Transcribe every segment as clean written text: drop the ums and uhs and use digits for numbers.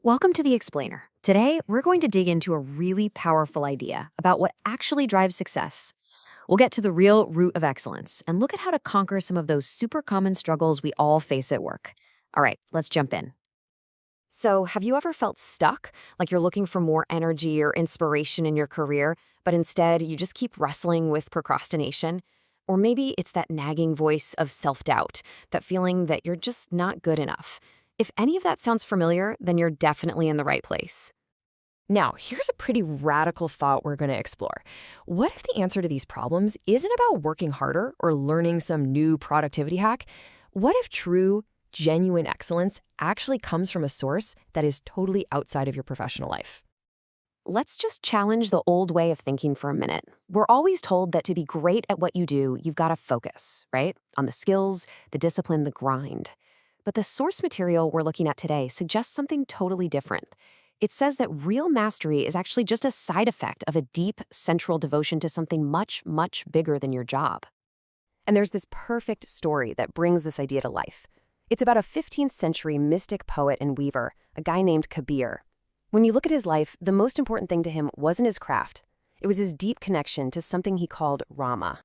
Welcome to The Explainer. Today, we're going to dig into a really powerful idea about what actually drives success. We'll get to the real root of excellence and look at how to conquer some of those super common struggles we all face at work. All right, let's jump in. So, have you ever felt stuck, like you're looking for more energy or inspiration in your career, but instead you just keep wrestling with procrastination? Or maybe it's that nagging voice of self-doubt, that feeling that you're just not good enough. If any of that sounds familiar, then you're definitely in the right place. Now, here's a pretty radical thought we're going to explore. What if the answer to these problems isn't about working harder or learning some new productivity hack? What if true, genuine excellence actually comes from a source that is totally outside of your professional life? Let's just challenge the old way of thinking for a minute. We're always told that to be great at what you do, you've got to focus, right? On the skills, the discipline, the grind. But the source material we're looking at today suggests something totally different. It says that real mastery is actually just a side effect of a deep, central devotion to something much, much bigger than your job. And there's this perfect story that brings this idea to life. It's about a 15th century mystic poet and weaver, a guy named Kabir. When you look at his life, the most important thing to him wasn't his craft. It was his deep connection to something he called Rama.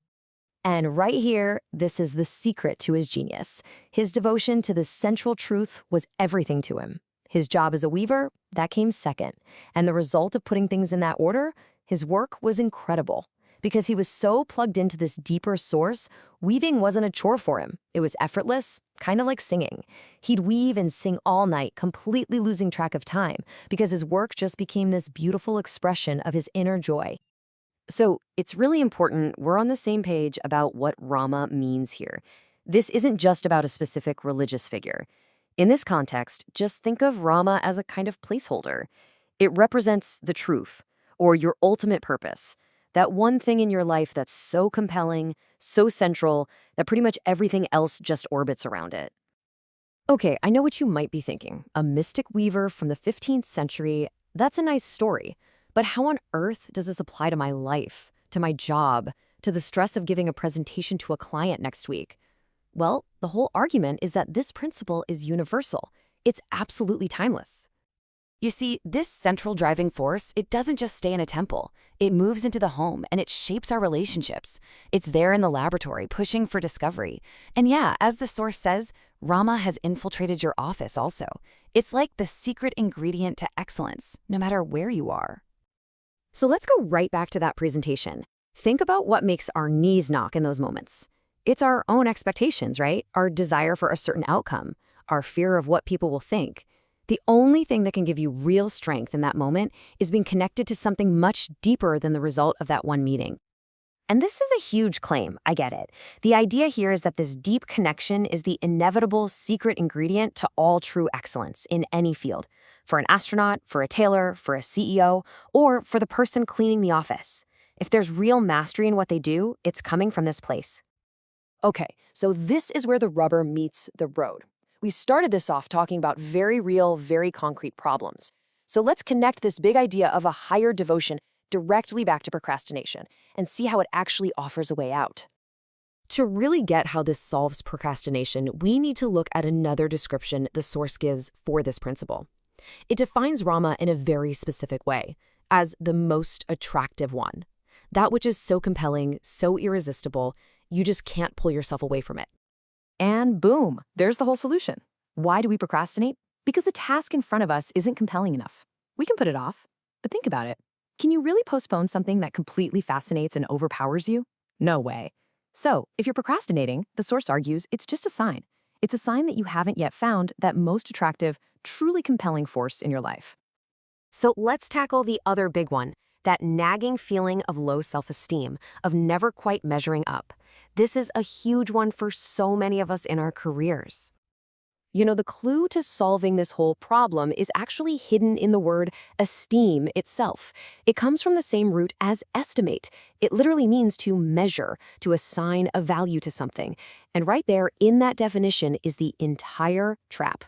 And right here, this is the secret to his genius. His devotion to the central truth was everything to him. His job as a weaver, that came second. And the result of putting things in that order, his work was incredible. Because he was so plugged into this deeper source, weaving wasn't a chore for him. It was effortless, kind of like singing. He'd weave and sing all night, completely losing track of time, because his work just became this beautiful expression of his inner joy. So it's really important we're on the same page about what Rama means here. This isn't just about a specific religious figure. In this context, just think of Rama as a kind of placeholder. It represents the truth, or your ultimate purpose. That one thing in your life that's so compelling, so central, that pretty much everything else just orbits around it. Okay, I know what you might be thinking. A mystic weaver from the 15th century, that's a nice story. But how on earth does this apply to my life, to my job, to the stress of giving a presentation to a client next week? Well, the whole argument is that this principle is universal. It's absolutely timeless. You see, this central driving force, it doesn't just stay in a temple. It moves into the home and it shapes our relationships. It's there in the laboratory, pushing for discovery. And yeah, as the source says, Rama has infiltrated your office also. It's like the secret ingredient to excellence, no matter where you are. So let's go right back to that presentation. Think about what makes our knees knock in those moments. It's our own expectations, right? Our desire for a certain outcome, our fear of what people will think. The only thing that can give you real strength in that moment is being connected to something much deeper than the result of that one meeting. And this is a huge claim, I get it. The idea here is that this deep connection is the inevitable secret ingredient to all true excellence in any field. For an astronaut, for a tailor, for a CEO, or for the person cleaning the office. If there's real mastery in what they do, it's coming from this place. Okay, so this is where the rubber meets the road. We started this off talking about very real, very concrete problems. So let's connect this big idea of a higher devotion directly back to procrastination and see how it actually offers a way out. To really get how this solves procrastination, we need to look at another description the source gives for this principle. It defines Rama in a very specific way, as the most attractive one. That which is so compelling, so irresistible, you just can't pull yourself away from it. And boom, there's the whole solution. Why do we procrastinate? Because the task in front of us isn't compelling enough. We can put it off, but think about it. Can you really postpone something that completely fascinates and overpowers you? No way. So, if you're procrastinating, the source argues it's just a sign. It's a sign that you haven't yet found that most attractive, truly compelling force in your life. So let's tackle the other big one, that nagging feeling of low self-esteem, of never quite measuring up. This is a huge one for so many of us in our careers. You know, the clue to solving this whole problem is actually hidden in the word esteem itself. It comes from the same root as estimate. It literally means to measure, to assign a value to something. And right there in that definition is the entire trap.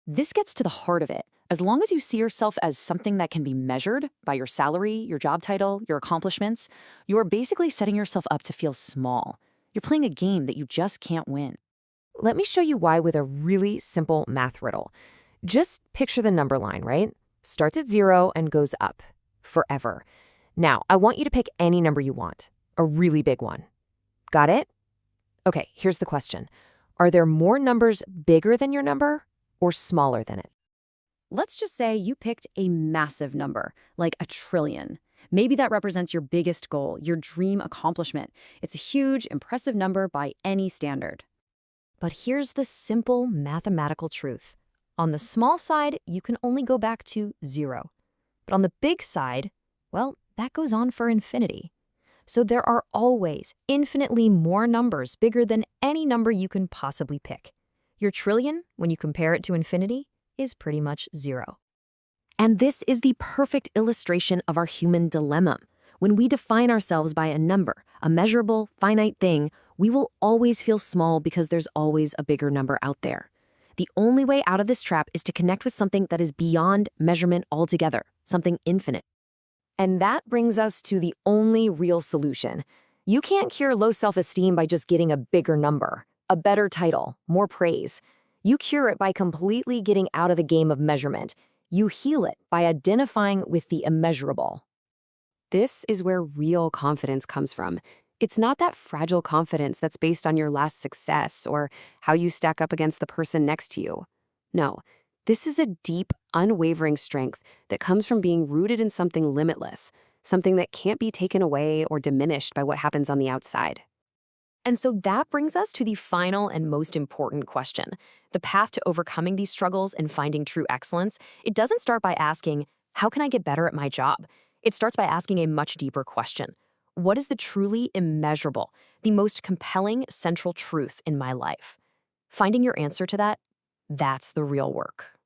This gets to the heart of it. As long as you see yourself as something that can be measured by your salary, your job title, your accomplishments, you're basically setting yourself up to feel small. You're playing a game that you just can't win. Let me show you why with a really simple math riddle. Just picture the number line, right? Starts at 0 and goes up forever. Now, I want you to pick any number you want, a really big one. Got it? Okay, here's the question. Are there more numbers bigger than your number or smaller than it? Let's just say you picked a massive number, like a trillion. Maybe that represents your biggest goal, your dream accomplishment. It's a huge, impressive number by any standard. But here's the simple mathematical truth. On the small side, you can only go back to 0. But on the big side, well, that goes on for infinity. So there are always infinitely more numbers bigger than any number you can possibly pick. Your trillion, when you compare it to infinity, is pretty much 0. And this is the perfect illustration of our human dilemma. When we define ourselves by a number, a measurable, finite thing, we will always feel small because there's always a bigger number out there. The only way out of this trap is to connect with something that is beyond measurement altogether, something infinite. And that brings us to the only real solution. You can't cure low self-esteem by just getting a bigger number, a better title, more praise. You cure it by completely getting out of the game of measurement. You heal it by identifying with the immeasurable. This is where real confidence comes from. It's not that fragile confidence that's based on your last success or how you stack up against the person next to you. No, this is a deep, unwavering strength that comes from being rooted in something limitless, something that can't be taken away or diminished by what happens on the outside. And so that brings us to the final and most important question. The path to overcoming these struggles and finding true excellence, it doesn't start by asking, how can I get better at my job? It starts by asking a much deeper question. What is the truly immeasurable, the most compelling central truth in my life? Finding your answer to that, that's the real work.